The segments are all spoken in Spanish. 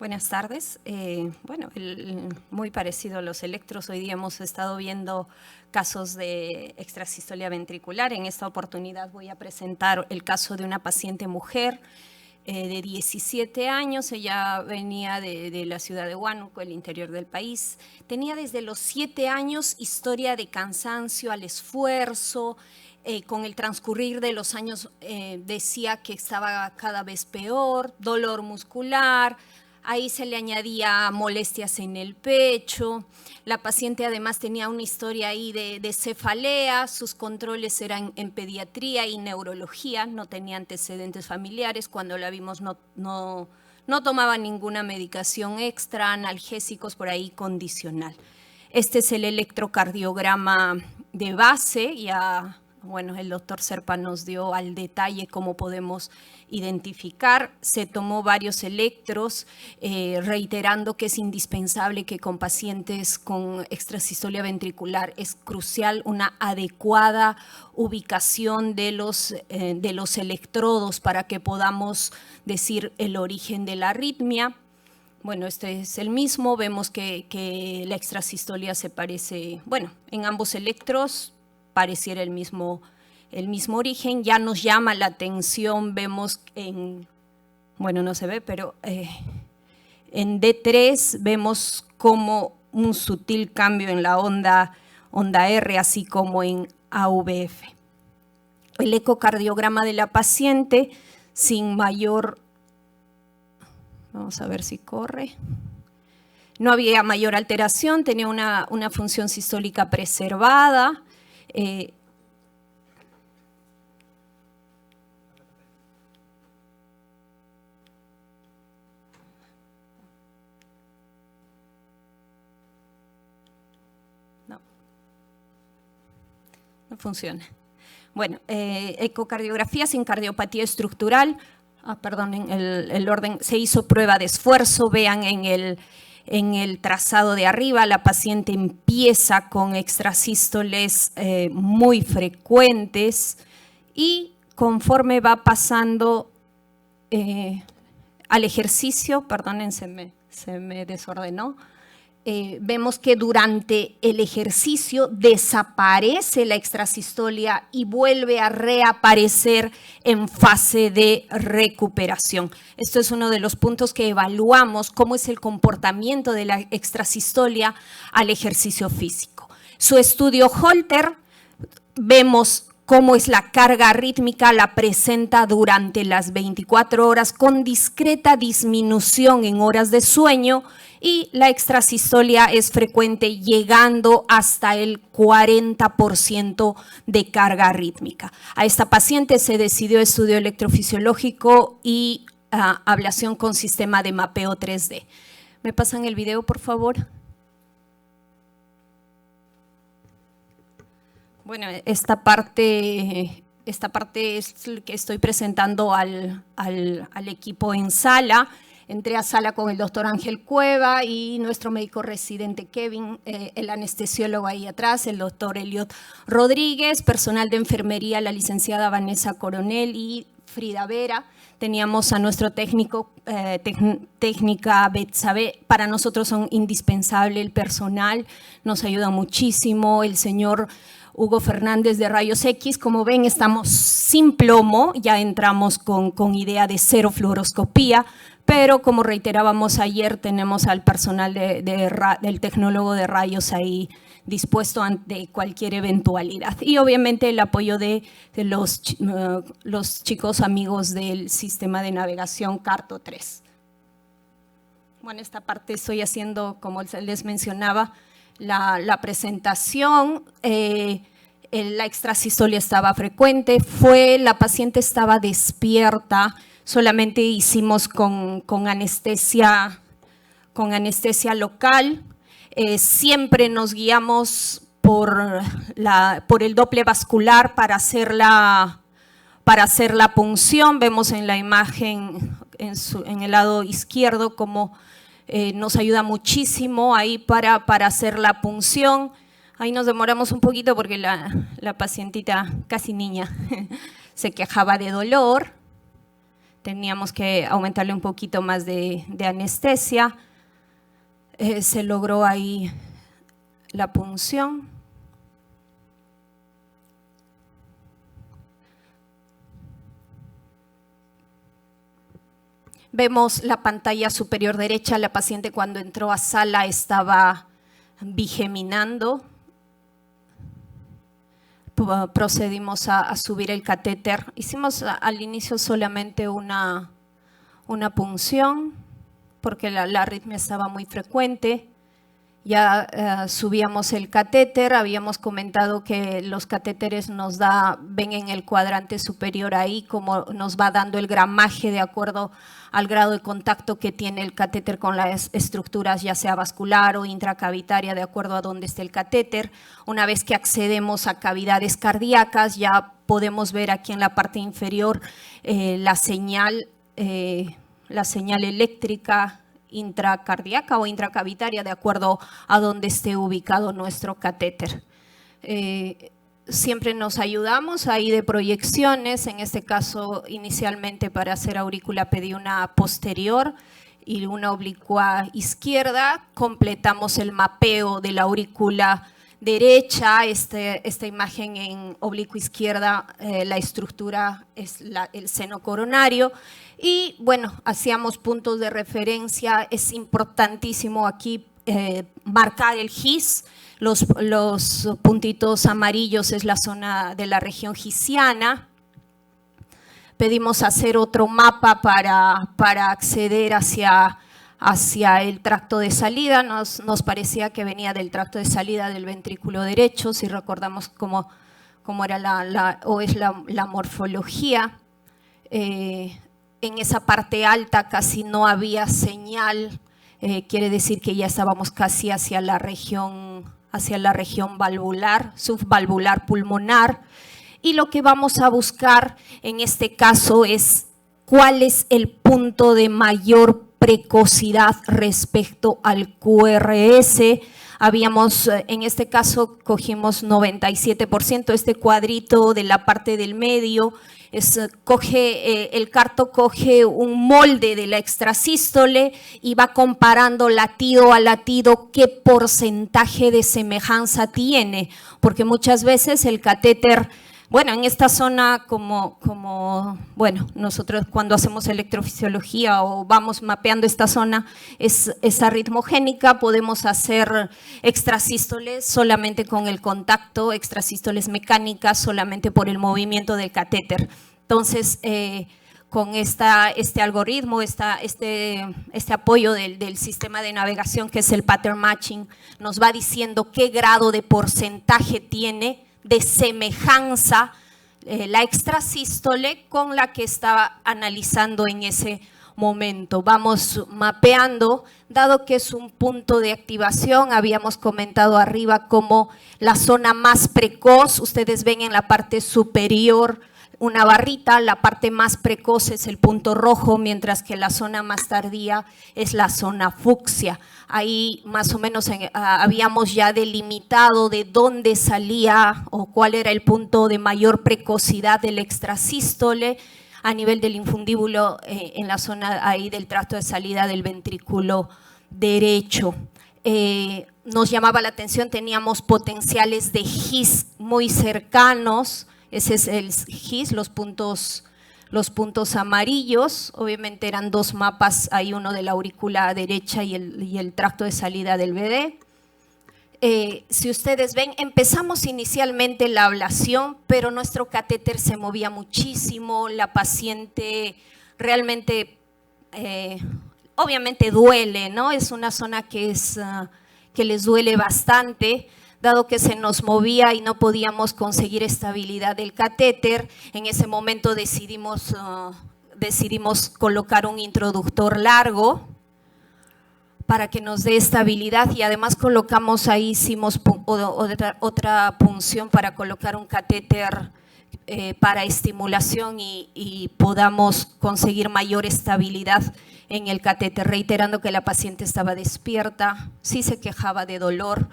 Buenas tardes. Muy parecido a los electros, hoy día hemos estado viendo casos de extrasistolia ventricular. En esta oportunidad voy a presentar el caso de una paciente mujer de 17 años. Ella venía de la ciudad de Huánuco, el interior del país. Tenía desde los 7 años historia de cansancio al esfuerzo. Con el transcurrir de los años decía que estaba cada vez peor, dolor muscular. Ahí se le añadía molestias en el pecho. La paciente además tenía una historia ahí de cefalea. Sus controles eran en pediatría y neurología. No tenía antecedentes familiares. Cuando la vimos no tomaba ninguna medicación extra, analgésicos por ahí condicional. Este es el electrocardiograma de base. Bueno, el doctor Serpa nos dio al detalle cómo podemos identificar. Se tomó varios electros, reiterando que es indispensable que con pacientes con extrasistolia ventricular es crucial una adecuada ubicación de los electrodos para que podamos decir el origen de la arritmia. Bueno, este es el mismo. Vemos que la extrasistolia se parece, bueno, en ambos electros pareciera el mismo origen. Ya nos llama la atención, vemos bueno, no se ve, pero en D3 vemos como un sutil cambio en la onda R, así como en AVF. El ecocardiograma de la paciente sin mayor, vamos a ver si corre. No había mayor alteración, tenía una función sistólica preservada. No funciona. Bueno, ecocardiografía sin cardiopatía estructural. Perdonen el orden. Se hizo prueba de esfuerzo. Vean en el trazado de arriba, la paciente empieza con extrasístoles muy frecuentes y conforme va pasando al ejercicio, perdonen, se me desordenó, vemos que durante el ejercicio desaparece la extrasistolia y vuelve a reaparecer en fase de recuperación. Esto es uno de los puntos que evaluamos, cómo es el comportamiento de la extrasistolia al ejercicio físico. Su estudio Holter, vemos cómo es la carga arrítmica, la presenta durante las 24 horas con discreta disminución en horas de sueño, y la extrasistolia es frecuente llegando hasta el 40% de carga arrítmica. A esta paciente se decidió estudio electrofisiológico y ablación con sistema de mapeo 3D. ¿Me pasan el video, por favor? Bueno, esta parte es lo que estoy presentando al equipo en sala. Entré a sala con el doctor Ángel Cueva y nuestro médico residente Kevin, el anestesiólogo ahí atrás, el doctor Eliot Rodríguez, personal de enfermería, la licenciada Vanessa Coronel y Frida Vera. Teníamos a nuestro técnica Betsabe. Para nosotros son indispensable el personal, nos ayuda muchísimo. El señor Hugo Fernández de Rayos X, como ven, estamos sin plomo, ya entramos con idea de cero fluoroscopía, pero como reiterábamos ayer, tenemos al personal del tecnólogo de rayos ahí dispuesto ante cualquier eventualidad. Y obviamente el apoyo de los chicos amigos del sistema de navegación Carto 3. Bueno, esta parte estoy haciendo, como les mencionaba, la presentación. La extrasistolia estaba frecuente, la paciente estaba despierta, solamente hicimos con anestesia local. Siempre nos guiamos por el Doppler vascular para hacer la punción. Vemos en la imagen en el lado izquierdo cómo nos ayuda muchísimo ahí para hacer la punción. Ahí nos demoramos un poquito porque la pacientita, casi niña, se quejaba de dolor. teníamos que aumentarle un poquito más de anestesia. Se logró ahí la punción. Vemos la pantalla superior derecha, la paciente cuando entró a sala estaba bigeminando. Procedimos a subir el catéter. Hicimos al inicio solamente una punción porque la arritmia estaba muy frecuente. Ya subíamos el catéter, habíamos comentado que los catéteres ven en el cuadrante superior ahí como nos va dando el gramaje de acuerdo al grado de contacto que tiene el catéter con las estructuras, ya sea vascular o intracavitaria, de acuerdo a dónde esté el catéter. Una vez que accedemos a cavidades cardíacas, ya podemos ver aquí en la parte inferior la señal eléctrica intracardíaca o intracavitaria, de acuerdo a dónde esté ubicado nuestro catéter. Siempre nos ayudamos ahí de proyecciones, en este caso inicialmente para hacer aurícula pedí una posterior y una oblicua izquierda, completamos el mapeo de la aurícula derecha, esta imagen en oblicua izquierda, la estructura es el seno coronario y bueno, hacíamos puntos de referencia, es importantísimo aquí marcar el GIS, los puntitos amarillos es la zona de la región gisiana. Pedimos hacer otro mapa para acceder hacia el tracto de salida. Nos parecía que venía del tracto de salida del ventrículo derecho, si recordamos cómo era la morfología. En esa parte alta casi no había señal, quiere decir que ya estábamos casi hacia la región valvular, subvalvular pulmonar. Y lo que vamos a buscar en este caso es cuál es el punto de mayor precocidad respecto al QRS. En este caso cogimos 97%, este cuadrito de la parte del medio, el carto coge un molde de la extrasístole y va comparando latido a latido qué porcentaje de semejanza tiene, porque muchas veces el catéter, bueno, en esta zona bueno, nosotros cuando hacemos electrofisiología o vamos mapeando esta zona es arritmogénica, podemos hacer extrasístoles solamente con el contacto, extrasístoles mecánicas solamente por el movimiento del catéter. Entonces, con este algoritmo, este apoyo del sistema de navegación que es el pattern matching, nos va diciendo qué grado de porcentaje tiene de semejanza la extrasístole con la que estaba analizando en ese momento. Vamos mapeando, dado que es un punto de activación, habíamos comentado arriba como la zona más precoz, ustedes ven en la parte superior una barrita, la parte más precoz es el punto rojo, mientras que la zona más tardía es la zona fucsia. Ahí más o menos habíamos ya delimitado de dónde salía o cuál era el punto de mayor precocidad del extrasístole a nivel del infundíbulo en la zona ahí del tracto de salida del ventrículo derecho. Nos llamaba la atención, teníamos potenciales de GIS muy cercanos. Ese es el GIS, los puntos amarillos, obviamente eran dos mapas, hay uno de la aurícula derecha y el tracto de salida del BD. Si ustedes ven, empezamos inicialmente la ablación, pero nuestro catéter se movía muchísimo, la paciente realmente, obviamente duele, ¿no? Es una zona que les duele bastante, dado que se nos movía y no podíamos conseguir estabilidad del catéter. En ese momento decidimos colocar un introductor largo para que nos dé estabilidad y además colocamos ahí, hicimos otra punción para colocar un catéter para estimulación y podamos conseguir mayor estabilidad en el catéter, reiterando que la paciente estaba despierta, sí se quejaba de dolor.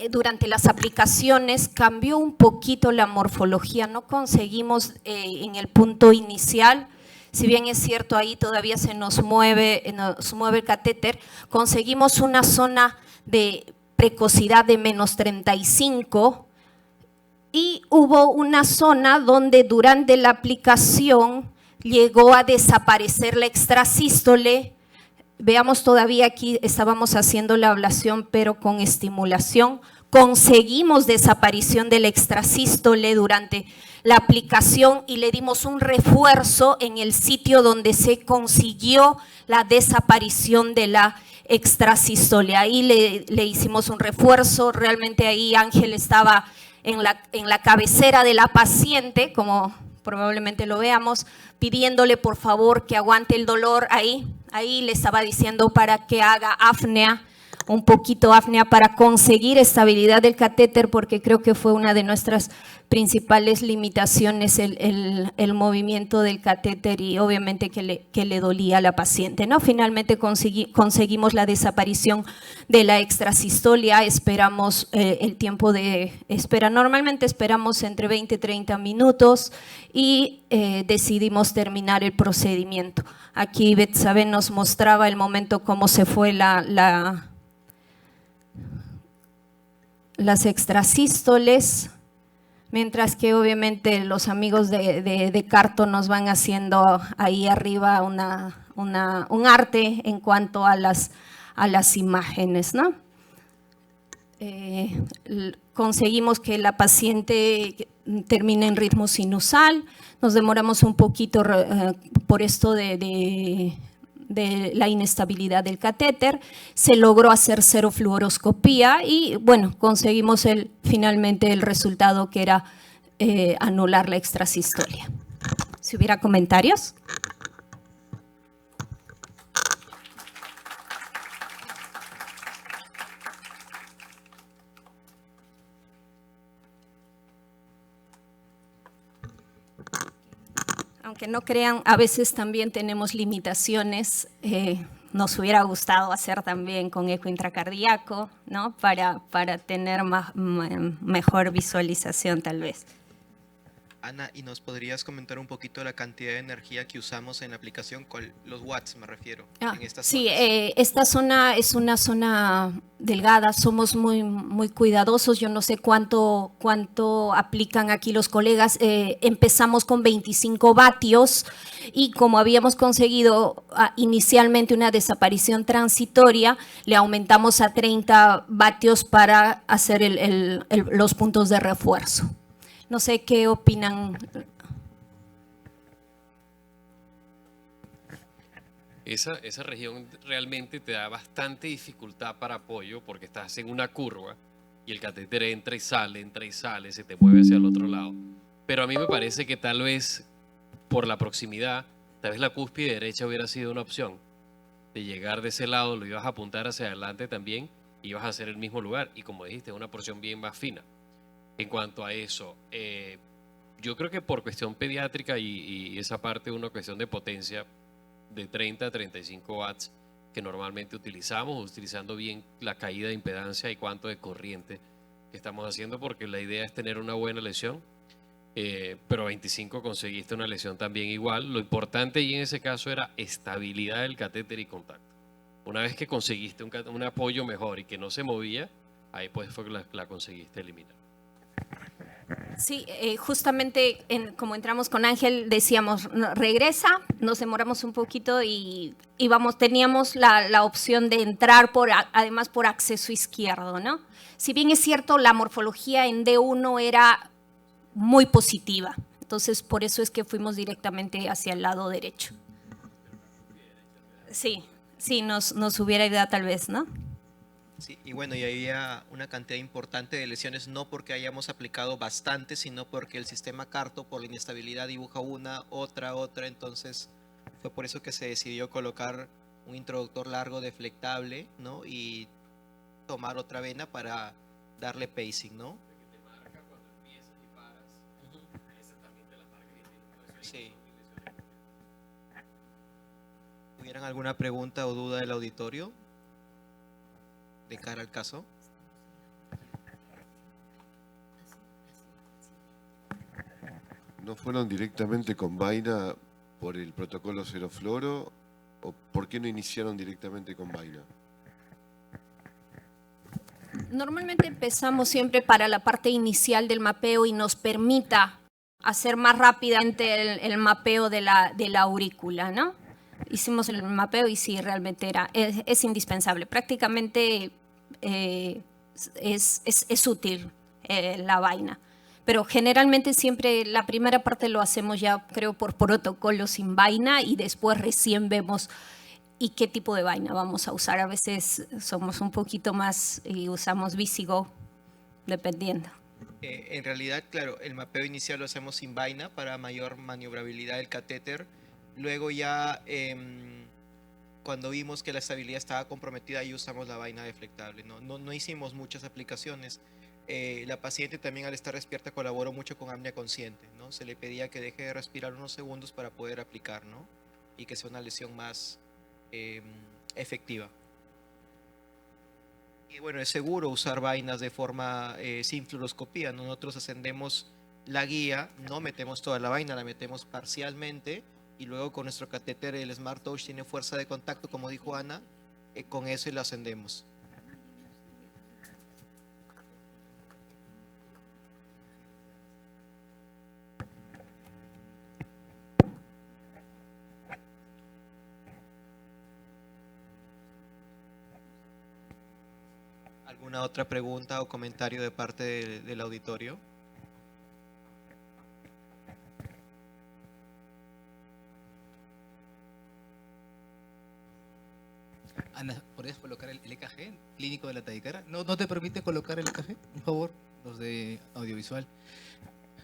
durante las aplicaciones cambió un poquito la morfología, no conseguimos en el punto inicial, si bien es cierto ahí todavía se nos mueve el catéter, conseguimos una zona de precocidad de menos 35 y hubo una zona donde durante la aplicación llegó a desaparecer la extrasístole. Veamos, todavía aquí estábamos haciendo la ablación, pero con estimulación. Conseguimos desaparición del extrasístole durante la aplicación y le dimos un refuerzo en el sitio donde se consiguió la desaparición de la extrasístole. Ahí le hicimos un refuerzo. Realmente ahí Ángel estaba en la cabecera de la paciente, como probablemente lo veamos, pidiéndole por favor que aguante el dolor ahí le estaba diciendo para que haga apnea, un poquito apnea para conseguir estabilidad del catéter, porque creo que fue una de nuestras principales limitaciones el movimiento del catéter y obviamente que le dolía a la paciente, ¿no? Finalmente conseguimos la desaparición de la extrasistolia, esperamos el tiempo de espera, normalmente esperamos entre 20 y 30 minutos y decidimos terminar el procedimiento. Aquí Betsabe nos mostraba el momento cómo se fue las extrasístoles, mientras que obviamente los amigos de Carto nos van haciendo ahí arriba un arte en cuanto a las imágenes, ¿no? Conseguimos que la paciente termine en ritmo sinusal, nos demoramos un poquito por esto de la inestabilidad del catéter, se logró hacer serofluoroscopía y bueno, conseguimos finalmente el resultado que era anular la extrasistolia. Si hubiera comentarios. Aunque no crean, a veces también tenemos limitaciones. Nos hubiera gustado hacer también con eco intracardíaco, ¿no? Para tener mejor visualización tal vez. Ana, ¿y nos podrías comentar un poquito la cantidad de energía que usamos en la aplicación? Con los watts me refiero, en estas sí, zonas. esta zona es una zona delgada, somos muy cuidadosos, yo no sé cuánto aplican aquí los colegas, empezamos con 25 vatios y como habíamos conseguido inicialmente una desaparición transitoria, le aumentamos a 30 vatios para hacer los puntos de refuerzo. No sé qué opinan. Esa región realmente te da bastante dificultad para apoyo porque estás en una curva y el catéter entra y sale, se te mueve hacia el otro lado. Pero a mí me parece que tal vez por la proximidad, tal vez la cúspide derecha hubiera sido una opción. De llegar de ese lado, lo ibas a apuntar hacia adelante también y ibas a hacer el mismo lugar. Y como dijiste, una porción bien más fina. En cuanto a eso, yo creo que por cuestión pediátrica y esa parte, una cuestión de potencia de 30 a 35 watts que normalmente utilizamos, utilizando bien la caída de impedancia y cuánto de corriente que estamos haciendo, porque la idea es tener una buena lesión, pero 25 conseguiste una lesión también igual. Lo importante y en ese caso era estabilidad del catéter y contacto. Una vez que conseguiste un apoyo mejor y que no se movía, ahí pues fue que la conseguiste eliminar. Sí, justamente como entramos con Ángel, decíamos, regresa, nos demoramos un poquito y teníamos la opción de entrar además por acceso izquierdo, ¿no? Si bien es cierto, la morfología en D1 era muy positiva, entonces por eso es que fuimos directamente hacia el lado derecho. Sí, nos hubiera ayudado tal vez, ¿no? Sí, y bueno, y había una cantidad importante de lesiones, no porque hayamos aplicado bastante, sino porque el sistema Carto, por la inestabilidad, dibuja una, otra, entonces fue por eso que se decidió colocar un introductor largo deflectable, ¿no? Y tomar otra vena para darle pacing, ¿no? Sí. ¿Tuvieran alguna pregunta o duda del auditorio de cara al caso? no fueron directamente con vaina por el protocolo cero fluoro? ¿O por qué no iniciaron directamente con vaina? Normalmente empezamos siempre para la parte inicial del mapeo y nos permita hacer más rápidamente el mapeo de la aurícula, ¿no? Hicimos el mapeo y sí, realmente es indispensable. Prácticamente es útil la vaina. Pero generalmente siempre la primera parte lo hacemos ya, creo, por protocolo sin vaina y después recién vemos y qué tipo de vaina vamos a usar. A veces somos un poquito más y usamos Visigo, dependiendo. En realidad, claro, el mapeo inicial lo hacemos sin vaina para mayor maniobrabilidad del catéter. Luego ya, cuando vimos que la estabilidad estaba comprometida, ahí usamos la vaina deflectable. No hicimos muchas aplicaciones. La paciente también, al estar despierta, colaboró mucho con apnea consciente, ¿no? Se le pedía que deje de respirar unos segundos para poder aplicar, ¿no? Y que sea una lesión más efectiva. Y bueno, es seguro usar vainas de forma sin fluoroscopía, ¿no? Nosotros ascendemos la guía, no metemos toda la vaina, la metemos parcialmente y luego con nuestro catéter, el Smart Touch tiene fuerza de contacto, como dijo Ana, con eso y lo ascendemos. ¿Alguna otra pregunta o comentario de parte del auditorio? Ana, ¿podrías colocar el EKG clínico de la taquicardia? ¿No te permite colocar el EKG, por favor? Los de audiovisual.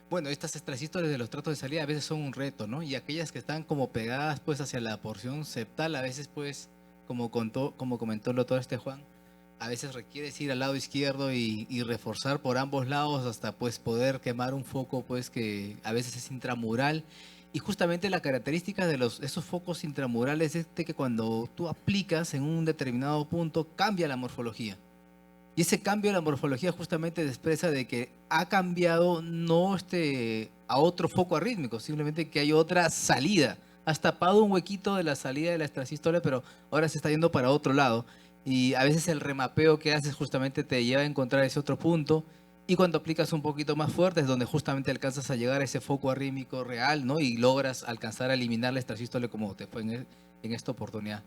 Bueno, estas extrasístoles de los tratos de salida a veces son un reto, ¿no? Y aquellas que están como pegadas pues hacia la porción septal, a veces pues, como comentó el doctor Juan, a veces requieres ir al lado izquierdo y reforzar por ambos lados hasta pues poder quemar un foco pues que a veces es intramural. Y justamente la característica de esos focos intramurales es que cuando tú aplicas en un determinado punto cambia la morfología. Y ese cambio de la morfología justamente expresa de que ha cambiado no a otro foco arrítmico, simplemente que hay otra salida. Has tapado un huequito de la salida de la extrasístole, pero ahora se está yendo para otro lado. Y a veces el remapeo que haces justamente te lleva a encontrar ese otro punto. Y cuando aplicas un poquito más fuerte es donde justamente alcanzas a llegar a ese foco arrítmico real, ¿no? Y logras alcanzar a eliminar la extrasístole como te fue en esta oportunidad.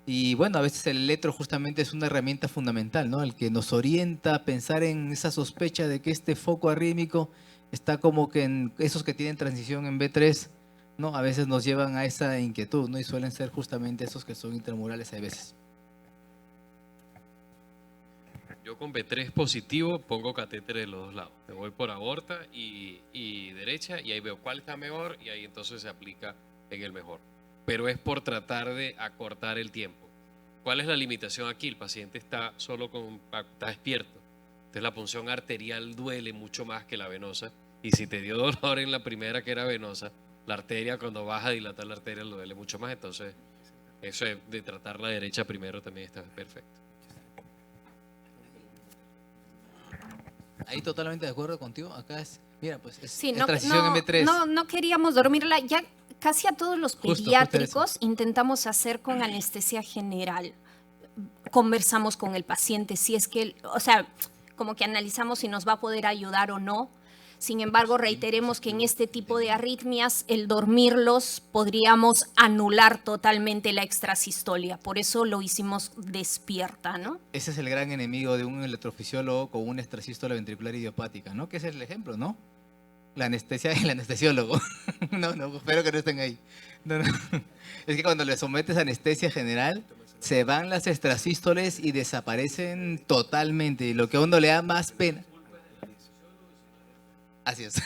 Y bueno, a veces el electro justamente es una herramienta fundamental, ¿no? El que nos orienta a pensar en esa sospecha de que este foco arrítmico está como que en esos que tienen transición en B3, ¿no? A veces nos llevan a esa inquietud, ¿no? Y suelen ser justamente esos que son intramurales a veces. Yo con B3 positivo pongo catéter de los dos lados. Me voy por aorta y derecha y ahí veo cuál está mejor y ahí entonces se aplica en el mejor. Pero es por tratar de acortar el tiempo. ¿Cuál es la limitación aquí? El paciente está está despierto. Entonces la punción arterial duele mucho más que la venosa. Y si te dio dolor en la primera que era venosa, la arteria cuando vas a dilatar la arteria duele mucho más. Entonces eso de tratar la derecha primero también está perfecto. Ahí totalmente de acuerdo contigo. Acá es, mira, pues es Sí, transición en B3. no queríamos dormirla. Ya casi a todos los Justo pediátricos intentamos hacer con anestesia general. Conversamos con el paciente si es que, o sea, como que analizamos si nos va a poder ayudar o no. Sin embargo, reiteremos que en este tipo de arritmias, el dormirlos podríamos anular totalmente la extrasistolia. Por eso lo hicimos despierta, ¿no? Ese es el gran enemigo de un electrofisiólogo con una extrasístole ventricular idiopática, ¿no? Que ese es el ejemplo, ¿no? La anestesia y el anestesiólogo. No, espero que no estén ahí. No. Es que cuando le sometes a anestesia general, se van las extrasístoles y desaparecen totalmente. Y lo que a uno le da más pena. Así es.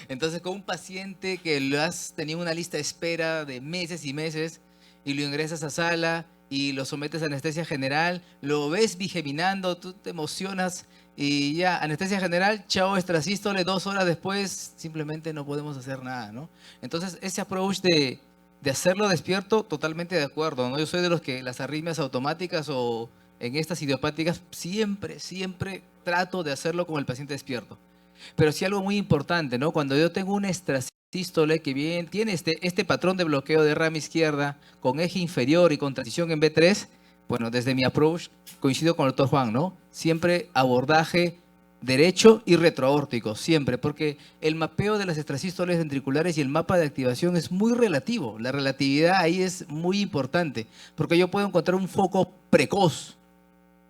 Entonces, con un paciente que lo has tenido una lista de espera de meses y meses y lo ingresas a sala y lo sometes a anestesia general, lo ves bigeminando, tú te emocionas y ya, anestesia general, chao extrasístole, 2 horas después simplemente no podemos hacer nada, ¿no? Entonces, ese approach de hacerlo despierto, totalmente de acuerdo, ¿no? Yo soy de los que las arritmias automáticas o en estas idiopáticas siempre trato de hacerlo con el paciente despierto. Pero sí algo muy importante, ¿no? Cuando yo tengo una extrasístole sístole que bien tiene este patrón de bloqueo de rama izquierda con eje inferior y con transición en B3, bueno, desde mi approach coincido con el doctor Juan, ¿no? Siempre abordaje derecho y retroaórtico, siempre, porque el mapeo de las extrasístoles ventriculares y el mapa de activación es muy relativo. La relatividad ahí es muy importante, porque yo puedo encontrar un foco precoz,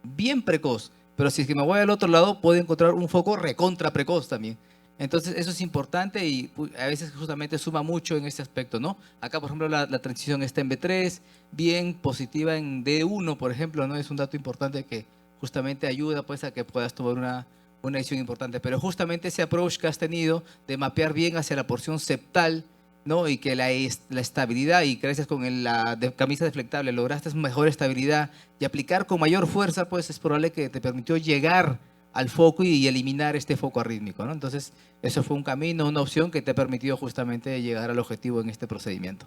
bien precoz, pero si es que me voy al otro lado, puedo encontrar un foco recontra precoz también. Entonces, eso es importante y a veces justamente suma mucho en este aspecto, ¿no? Acá, por ejemplo, la transición está en B3, bien positiva en D1, por ejemplo, ¿no? Es un dato importante que justamente ayuda pues a que puedas tomar una decisión importante. Pero justamente ese approach que has tenido de mapear bien hacia la porción septal, ¿no? Y que la estabilidad, y gracias con la camisa deflectable lograste mejor estabilidad y aplicar con mayor fuerza, pues es probable que te permitió llegar al foco y eliminar este foco arrítmico, ¿no? Entonces, eso fue un camino, una opción que te permitió justamente llegar al objetivo en este procedimiento.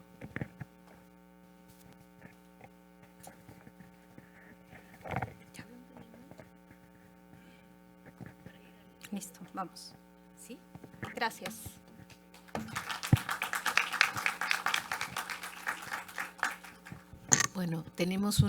Listo, vamos. ¿Sí? Gracias. Bueno, tenemos